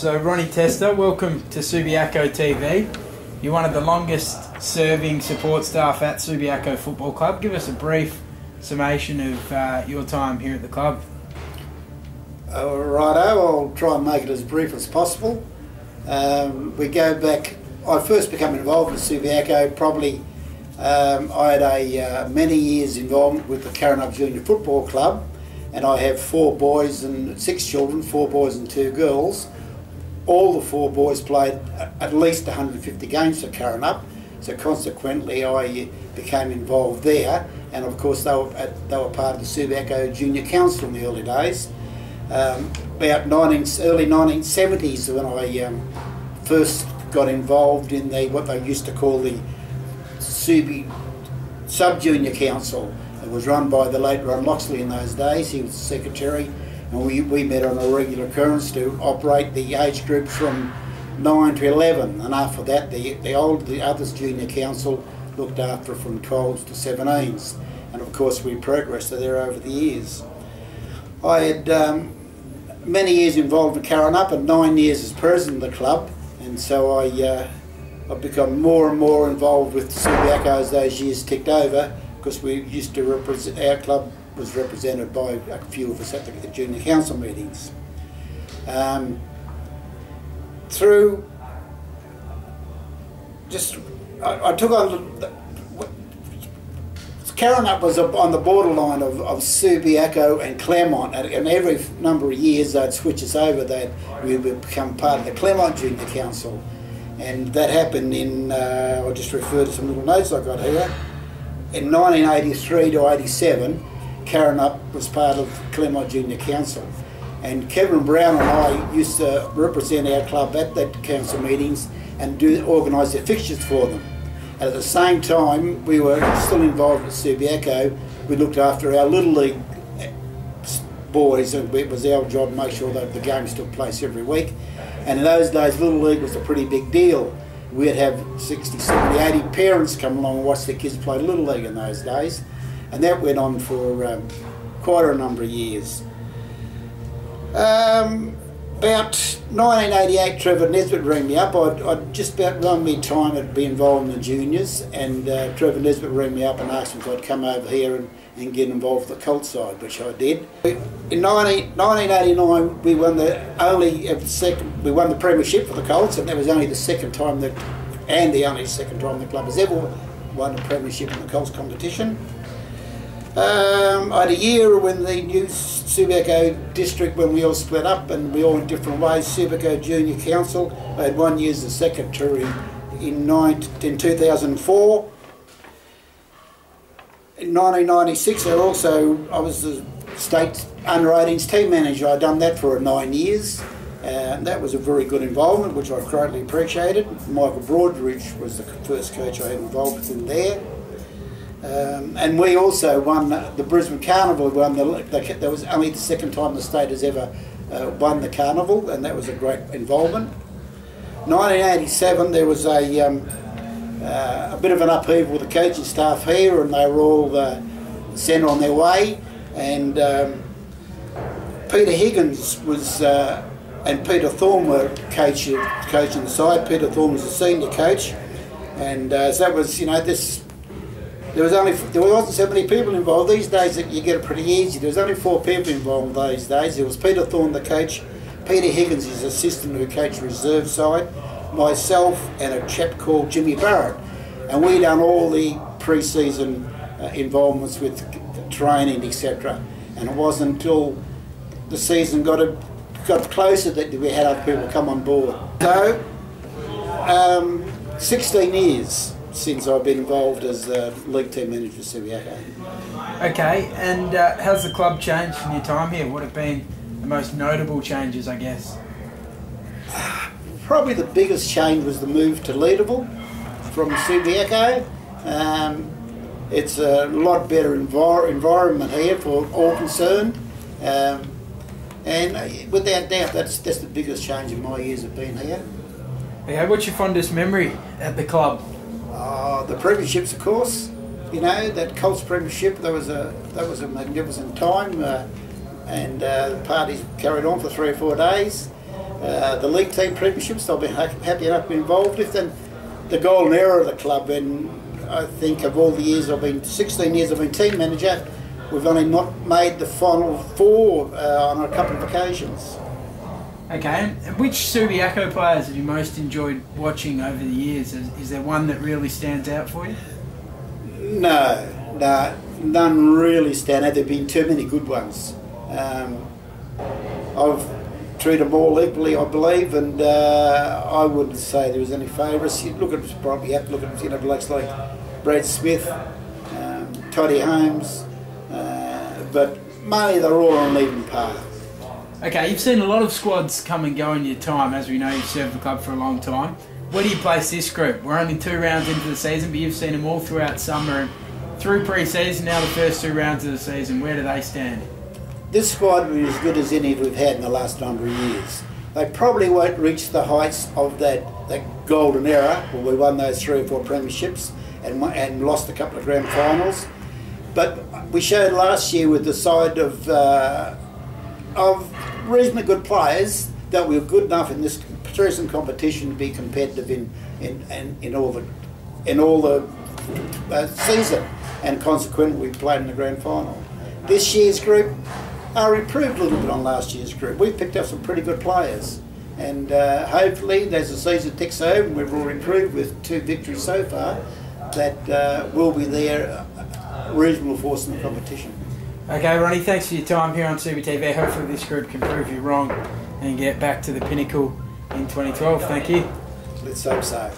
So Ronnie Tester, welcome to Subiaco TV. You're one of the longest serving support staff at Subiaco Football Club. Give us a brief summation of your time here at the club. Righto, I'll try and make it as brief as possible. We go back, I first became involved with Subiaco probably, I had many years involved with the Subiaco Junior Football Club, and I have 4 boys and 6 children, 4 boys and 2 girls. All the 4 boys played at least 150 games for Subiaco, so consequently I became involved there, and of course they were part of the Subiaco Junior Council in the early days. About early 1970s when I first got involved in what they used to call the SUBI Sub-Junior Council. It was run by the late Ron Loxley in those days. He was the secretary, and we met on a regular occurrence to operate the age groups from 9 to 11, and after that the other junior council looked after from 12s to 17s, and of course we progressed there over the years. I had many years involved in Subiaco and 9 years as president of the club, and so I've become more and more involved with Subiaco as those years ticked over, because we used to represent, our club was represented by a few of us at the junior council meetings. I took on Subiaco was on the borderline of Subiaco and Claremont, and every number of years they'd switch us over, we would become part of the Claremont Junior Council, and that happened in, I'll just refer to some little notes I got here. In 1983 to 87, Subiaco was part of Claremont Junior Council, and Kevin Brown and I used to represent our club at that council meetings and organise their fixtures for them. And at the same time, we were still involved with Subiaco. We looked after our Little League boys, and it was our job to make sure that the games took place every week. And in those days, Little League was a pretty big deal. We'd have 60, 70, 80 parents come along and watch their kids play Little League in those days. And that went on for quite a number of years. About 1988, Trevor Nesbitt rang me up. I'd just about run me time to be involved in the juniors, and Trevor Nesbitt rang me up and asked me if I'd come over here and get involved with the cult side, which I did. In 1989, we won we won the premiership for the Colts, and that was only the second time the only second time the club has ever won a premiership in the Colts competition. I had a year when the new Subiaco district, when we all split up and we all went different ways, Subiaco Junior Council. I had 1 year as the secretary in 2004. In 1996 I was the state under-18s team manager. I'd done that for 9 years, and that was a very good involvement, which I greatly appreciated. Michael Broadridge was the first coach I had involved with in there. And we also won the Brisbane Carnival. That was only the second time the state has ever won the Carnival, and that was a great involvement. 1987 there was a bit of an upheaval with the coaching staff here, and they were all sent on their way, and Peter Higgins was and Peter Thorne were coaching the side. Peter Thorne was the senior coach, and so that was, there wasn't so many people involved. These days you get it pretty easy. There was only 4 people involved those days. There was Peter Thorne, the coach, Peter Higgins, his assistant who coached the reserve side, myself and a chap called Jimmy Barrett. And we done all the pre-season involvements with training, etc. And it wasn't until the season got closer that we had other people come on board. So, 16 years since I've been involved as the league team manager for Subiaco. Okay, and how's the club changed in your time here? What have been the most notable changes, I guess? Probably the biggest change was the move to Leederville from Subiaco. It's a lot better environment here for all concerned, and without doubt that's the biggest change in my years of being here. Okay, what's your fondest memory at the club? The premierships, of course. That Colts premiership. That was a magnificent time, and the parties carried on for 3 or 4 days. the league team premierships. I've been happy enough to be involved with, and the golden era of the club. And I think of all the years 16 years I've been team manager, we've only not made the final four on a couple of occasions. Okay, and which Subiaco players have you most enjoyed watching over the years? Is there one that really stands out for you? No, none really stand out. There have been too many good ones. I've treated them all equally, I believe, and I wouldn't say there was any favourites. You look at them, probably have to look at them, blokes like Brad Smith, Toddy Holmes, but mainly they're all on an even par. Okay, you've seen a lot of squads come and go in your time. As we know, you've served the club for a long time. Where do you place this group? We're only 2 rounds into the season, but you've seen them all throughout summer and through pre-season, now the first 2 rounds of the season. Where do they stand? This squad will be as good as any we've had in the last number of years. They probably won't reach the heights of that golden era where we won those 3 or 4 premierships and lost a couple of grand finals. But we showed last year with the side of reasonably good players that we were good enough in this recent competition to be competitive in all the season, and consequently we played in the grand final. This year's group are improved a little bit on last year's group. We've picked up some pretty good players, and hopefully as the season ticks over and we've all improved with 2 victories so far, that will be there reasonable force in the competition. Okay, Ronnie, thanks for your time here on SUBI TV. Hopefully this group can prove you wrong and get back to the pinnacle in 2012. Thank you. Let's hope so.